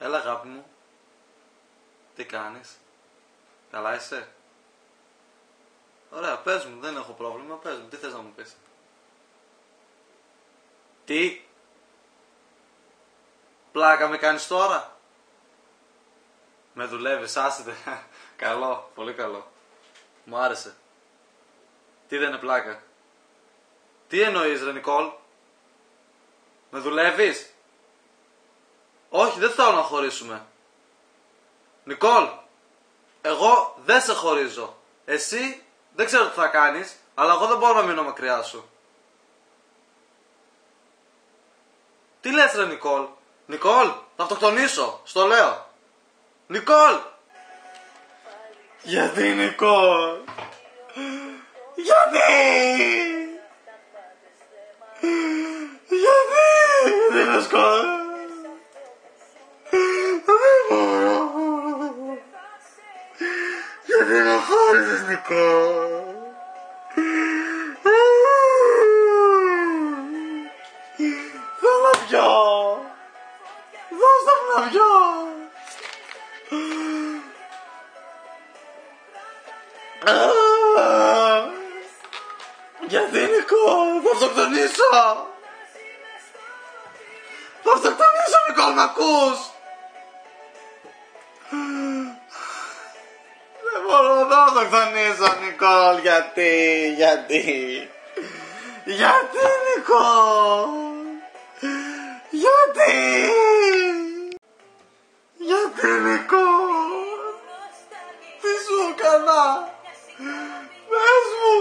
Έλα αγάπη μου. Τι κάνεις? Καλά είσαι? Ωραία, πες μου, δεν έχω πρόβλημα, πες μου, τι θες να μου πεις? Τι? Πλάκα με κάνεις τώρα? Με δουλεύεις, άσυτε. Καλό, πολύ καλό. Μου άρεσε. Τι δεν είναι πλάκα? Τι εννοείς ρε Νικόλ? Με δουλεύεις? Όχι, δεν θέλω να χωρίσουμε. Νικόλ, εγώ δεν σε χωρίζω. Εσύ δεν ξέρω τι θα κάνεις, αλλά εγώ δεν μπορώ να μείνω μακριά σου. Τι λες ρε Νικόλ? Νικόλ, θα αυτοκτονήσω, στο λέω. Νικόλ! Γιατί Νικόλ? Γιατί? Γιατί με σκοτώνεις? Δεν μπορώ. Γιατί με χώρισες Νικόλ? Θέλω να πιω. Δώστε μου να πιω. Γιατί Νικόλ? Θα αυτοκτονήσω. Θα αυτοκτονήσω Νικόλ, μ' ακούς? Δεν μπορώ να αυτοκτονήσω Νικόλ. Γιατί Νικόλ? Γιατί Νικόλ? Τι σου έκανα? Πες μου.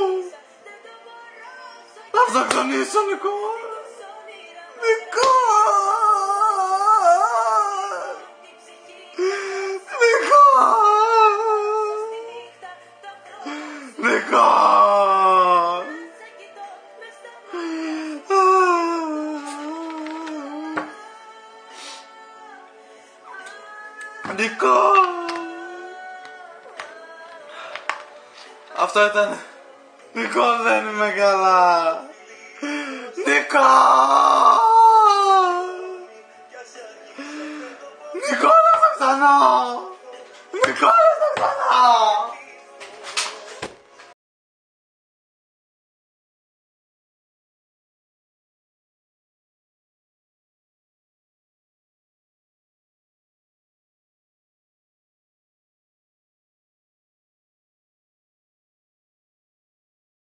Θα αυτοκτονήσω Νικόλ. Νικόλ! Αυτό ήταν. Νικόλ, δεν είμαι καλά. Νικόλ!